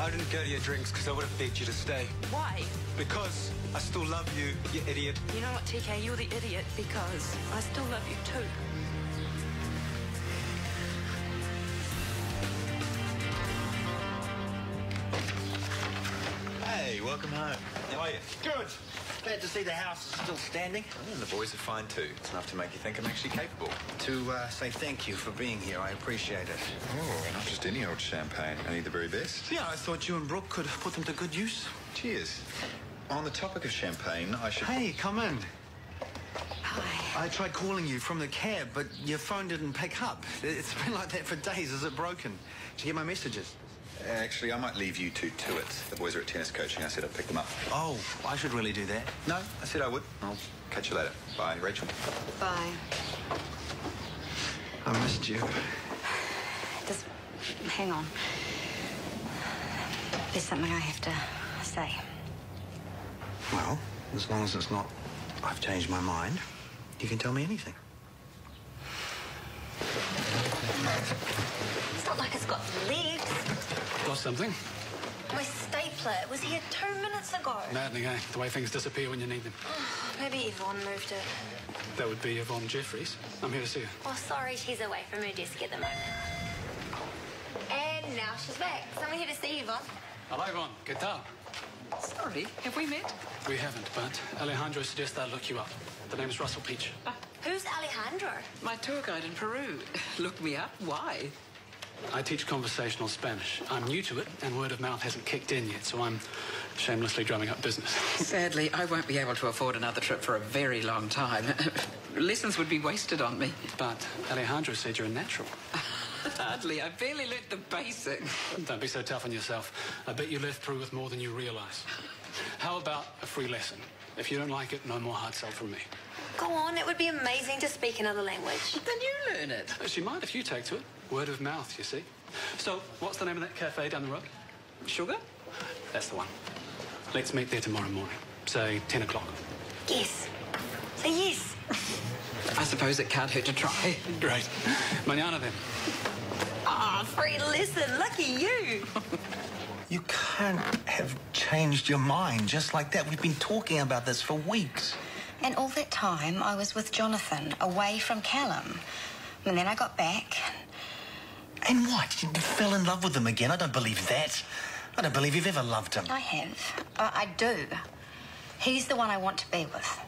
I didn't go to your drinks because I would have begged you to stay. Why? Because I still love you, you idiot. You know what, TK? You're the idiot because I still love you too. Hey, welcome home. How are you? Good. Glad to see the house is still standing. And the boys are fine too. It's enough to make you think I'm actually capable. To say thank you for being here, I appreciate it. Oh, not just any old champagne, only the very best. Yeah, I thought you and Brooke could put them to good use. Cheers. On the topic of champagne, I should... Hey, come in. Hi. I tried calling you from the cab, but your phone didn't pick up. It's been like that for days. Is it broken? Did you get my messages? Actually, I might leave you two to it. The boys are at tennis coaching. I said I'd pick them up. Oh, I should really do that. No, I said I would. I'll catch you later. Bye, Rachel. Bye. I missed you. Just hang on. There's something I have to say. Well, as long as it's not I've changed my mind, you can tell me anything. It's not like it's got legs. Got something? My stapler, it was here 2 minutes ago. Maddening, eh? The way things disappear when you need them. Maybe Yvonne moved it. That would be Yvonne Jeffries. I'm here to see her. Oh, sorry, she's away from her desk at the moment. And now she's back. Someone here to see you, Yvonne. Hello, Yvonne. ¿Qué tal? Sorry, have we met? We haven't, but Alejandro suggests I look you up. The name's Russell Peach. Who's Alejandro? My tour guide in Peru. Look me up. Why? I teach conversational Spanish. I'm new to it, and word of mouth hasn't kicked in yet, so I'm shamelessly drumming up business. Sadly, I won't be able to afford another trip for a very long time. Lessons would be wasted on me. But Alejandro said you're a natural. Hardly. I barely learnt the basics. Don't be so tough on yourself. I bet you lived through with more than you realise. How about a free lesson? If you don't like it, no more hard sell from me. Go on, it would be amazing to speak another language. Then you learn it. She might if you take to it. Word of mouth, you see. So, what's the name of that cafe down the road? Sugar? That's the one. Let's meet there tomorrow morning. Say 10 o'clock. Yes. Say yes. I suppose it can't hurt to try. Great. Mañana then. Ah, free lesson. Lucky you. You can't have changed your mind just like that. We've been talking about this for weeks. And all that time, I was with Jonathan, away from Callum. And then I got back. And what? You fell in love with him again? I don't believe that. I don't believe you've ever loved him. I have. I do. He's the one I want to be with.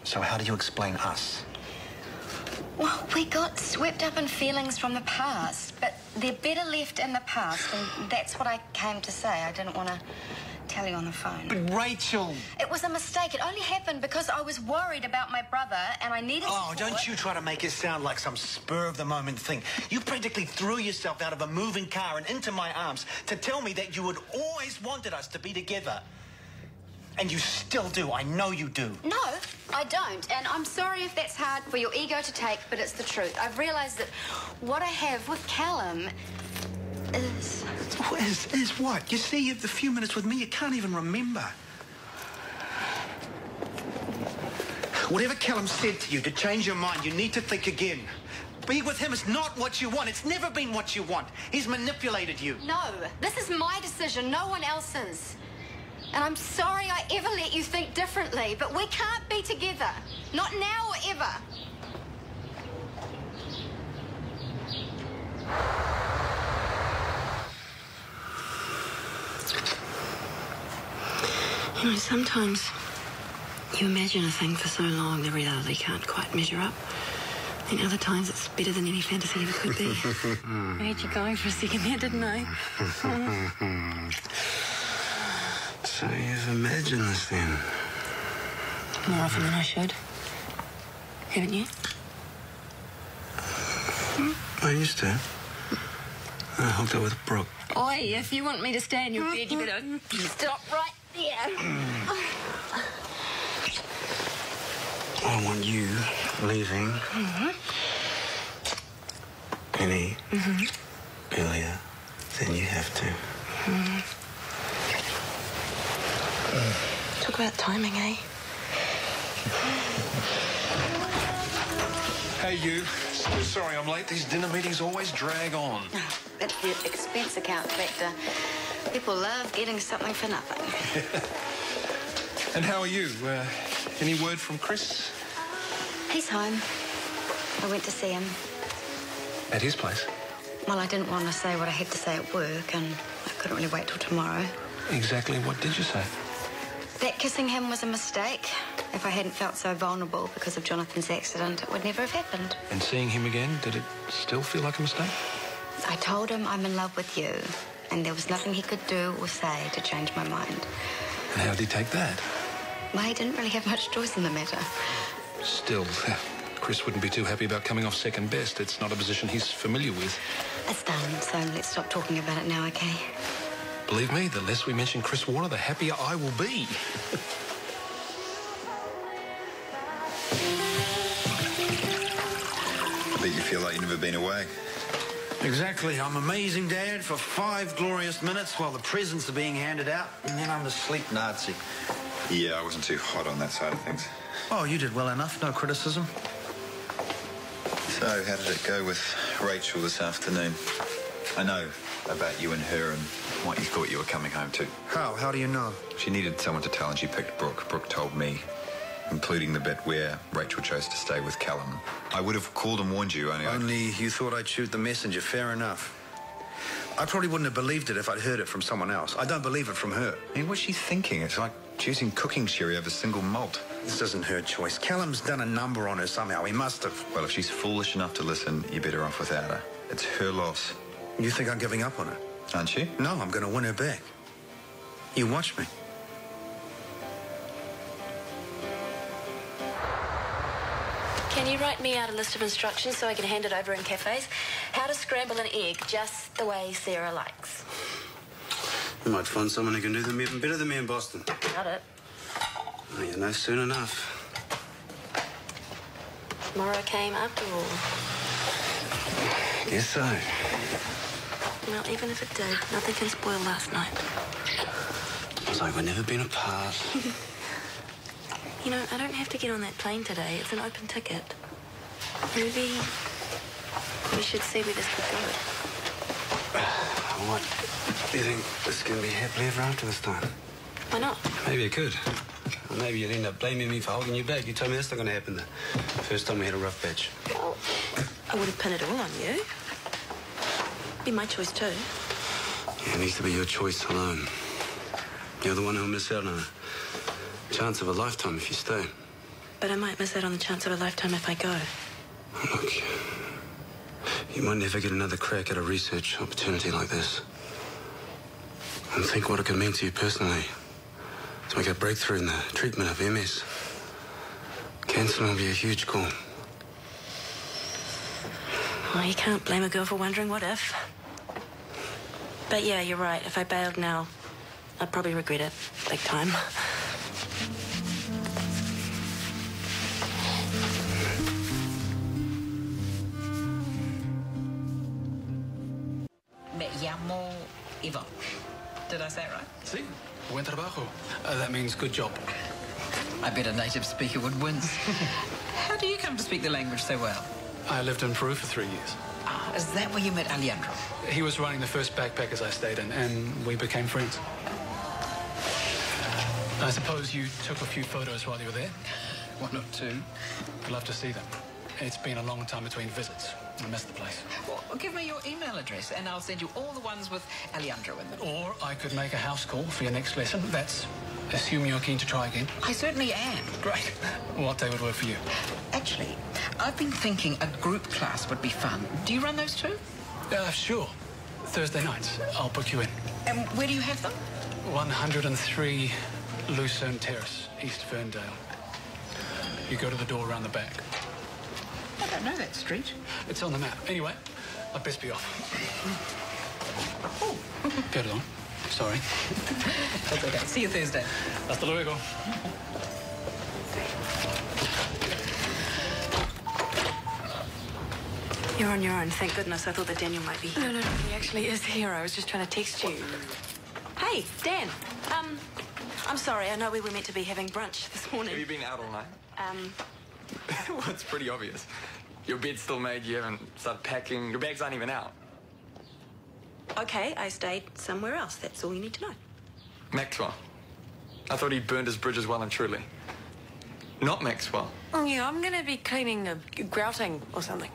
So how do you explain us? Well, we got swept up in feelings from the past, but they're better left in the past, and that's what I came to say. I didn't want to tell you on the phone. But Rachel... It was a mistake. It only happened because I was worried about my brother, and I needed Oh, support. don't you try to make it sound like some spur-of-the-moment thing. You practically threw yourself out of a moving car and into my arms to tell me that you had always wanted us to be together. And you still do. I know you do. No, I don't. And I'm sorry if that's hard for your ego to take, but it's the truth. I've realised that what I have with Callum is... Is what? You see, the few minutes with me, you can't even remember. Whatever Callum said to you to change your mind, you need to think again. Being with him is not what you want. It's never been what you want. He's manipulated you. No, this is my decision, no one else's. And I'm sorry I ever let you think differently, but we can't be together. Not now or ever. You know, sometimes you imagine a thing for so long the reality can't quite measure up. And other times it's better than any fantasy ever could be. I had you going for a second there, didn't I? So you've imagined this then? More often than I should. Haven't you? I used to. I hooked up with Brooke. Oi, if you want me to stay in your bed, you better stop right there. I want you leaving any earlier than you have to. Talk about timing, eh? Hey, you. So sorry I'm late. These dinner meetings always drag on. It's the expense account, Victor. People love getting something for nothing. And how are you? Any word from Chris? He's home. I went to see him. At his place? Well, I didn't want to say what I had to say at work, and I couldn't really wait till tomorrow. Exactly what did you say? That kissing him was a mistake. If I hadn't felt so vulnerable because of Jonathan's accident, it would never have happened. And seeing him again, did it still feel like a mistake? I told him I'm in love with you, and there was nothing he could do or say to change my mind. And how did he take that? Well, he didn't really have much choice in the matter. Still, Chris wouldn't be too happy about coming off second best. It's not a position he's familiar with. It's done, so let's stop talking about it now, okay? Believe me, the less we mention Chris Warner, the happier I will be. I bet you feel like you've never been away. Exactly. I'm amazing, Dad, for 5 glorious minutes while the presents are being handed out, and then I'm the sleep Nazi. Yeah, I wasn't too hot on that side of things. Oh, you did well enough. No criticism. So, how did it go with Rachel this afternoon? I know about you and her and what you thought you were coming home to. How? How do you know? She needed someone to tell and she picked Brooke. Brooke told me, including the bit where Rachel chose to stay with Callum. I would have called and warned you, Only you thought I'd shoot the messenger. Fair enough. I probably wouldn't have believed it if I'd heard it from someone else. I don't believe it from her. I mean, what's she thinking? It's like choosing cooking sherry over single malt. This isn't her choice. Callum's done a number on her somehow. He must have. Well, if she's foolish enough to listen, you're better off without her. It's her loss. You think I'm giving up on her? Aren't you? No, I'm going to win her back. You watch me. Can you write me out a list of instructions so I can hand it over in cafes? How to scramble an egg just the way Sarah likes. You might find someone who can do them even better than me in Boston. Got it. Oh, you know, soon enough. Tomorrow came after all. Guess so. Well, even if it did, nothing can spoil last night. It's like we've never been apart. You know, I don't have to get on that plane today. It's an open ticket. Maybe we should see where this could go. What? Do you think this can be happily ever after this time? Why not? Maybe it could. Or maybe you'll end up blaming me for holding you back. You told me that's not going to happen the first time we had a rough patch. Well, I wouldn't pin it all on you. Be my choice too. Yeah, it needs to be your choice alone. You're the one who'll miss out on a chance of a lifetime if you stay. But I might miss out on the chance of a lifetime if I go. Look, you might never get another crack at a research opportunity like this. And think what it could mean to you personally to make a breakthrough in the treatment of MS. Cancer will be a huge call. Well, you can't blame a girl for wondering what if. But yeah, you're right. If I bailed now, I'd probably regret it big time. Me llamo Yvonne. Did I say it right? See? Buen trabajo. That means good job. I bet a native speaker would wince. How do you come to speak the language so well? I lived in Peru for 3 years. Ah, is that where you met Alejandro? He was running the first backpackers I stayed in, and we became friends. I suppose you took a few photos while you were there? 1 or 2. I'd love to see them. It's been a long time between visits. I miss the place. Well, give me your email address, and I'll send you all the ones with Alejandro in them. Or I could make a house call for your next lesson. That's assuming you're keen to try again. I certainly am. Great. What day would work for you? Actually, I've been thinking a group class would be fun. Do you run those too? Sure. Thursday nights. I'll book you in. And where do you have them? 103 Lucerne Terrace, East Ferndale. You go to the door around the back. I don't know that street. It's on the map. Anyway, I'd best be off. Oh. Perdón. Sorry. That's okay. See you Thursday. Hasta luego. You're on your own, thank goodness. I thought that Daniel might be here. No, he actually is here. I was just trying to text you. Hey, Dan. I'm sorry. I know we were meant to be having brunch this morning. Have you been out all night? Well, it's pretty obvious. Your bed's still made, you haven't started packing, your bags aren't even out. Okay, I stayed somewhere else. That's all you need to know. Maxwell. I thought he burned his bridges well and truly. Not Maxwell. Oh, yeah, I'm going to be cleaning a grouting or something.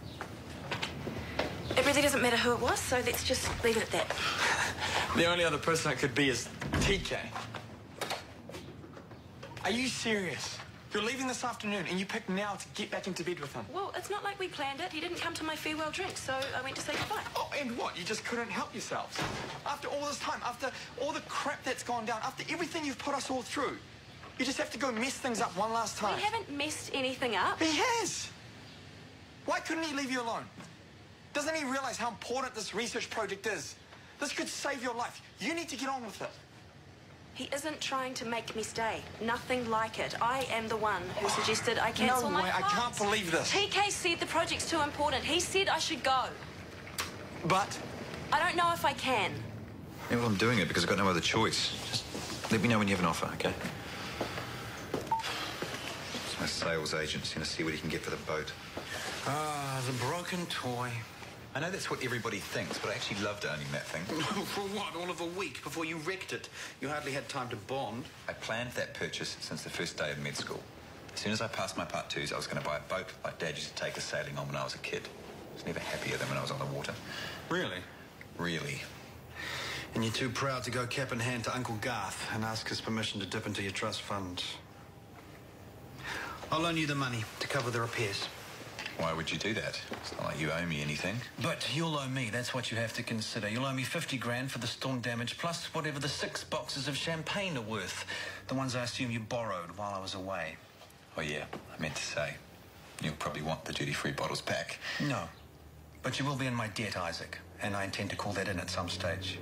It really doesn't matter who it was, so let's just leave it at that. The only other person it could be is TK. Are you serious? You're leaving this afternoon and you picked now to get back into bed with him. Well, it's not like we planned it. He didn't come to my farewell drink, so I went to say goodbye. Oh, and what? You just couldn't help yourselves? After all this time, after all the crap that's gone down, after everything you've put us all through, you just have to go mess things up one last time. We haven't messed anything up. He has. Why couldn't he leave you alone? Doesn't he realize how important this research project is? This could save your life. You need to get on with it. He isn't trying to make me stay. Nothing like it. I am the one who suggested I cancel my flight. No way, I can't believe this. TK said the project's too important. He said I should go. But? I don't know if I can. Yeah, well, I'm doing it because I've got no other choice. Just let me know when you have an offer, okay? It's my sales agent's going to see what he can get for the boat. Ah, the broken toy. I know that's what everybody thinks, but I actually loved owning that thing. For what? All of a week before you wrecked it. You hardly had time to bond. I planned that purchase since the first day of med school. As soon as I passed my Part 2s, I was going to buy a boat like Dad used to take us sailing on when I was a kid. I was never happier than when I was on the water. Really? Really. And you're too proud to go cap in hand to Uncle Garth and ask his permission to dip into your trust fund. I'll loan you the money to cover the repairs. Why would you do that? It's not like you owe me anything. But you'll owe me, that's what you have to consider. You'll owe me 50 grand for the storm damage, plus whatever the 6 boxes of champagne are worth. The ones I assume you borrowed while I was away. Oh, yeah, I meant to say. You'll probably want the duty-free bottles back. No. But you will be in my debt, Isaac, and I intend to call that in at some stage.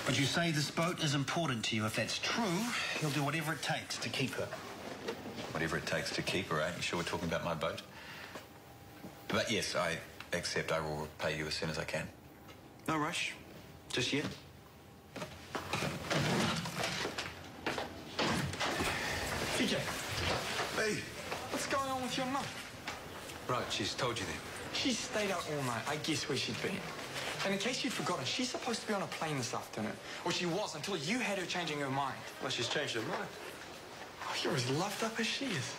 But you say this boat is important to you. If that's true, you'll do whatever it takes to keep her. Whatever it takes to keep her, eh? You sure we're talking about my boat? But yes, I accept I will repay you as soon as I can. No rush. Just yet. TJ. Hey. What's going on with your mum? Right, she's told you then. She stayed out all night. I guess where she'd been. And in case you'd forgotten, she's supposed to be on a plane this afternoon. Or she was until you had her changing her mind. Well, she's changed her mind. Oh, you're as loved up as she is.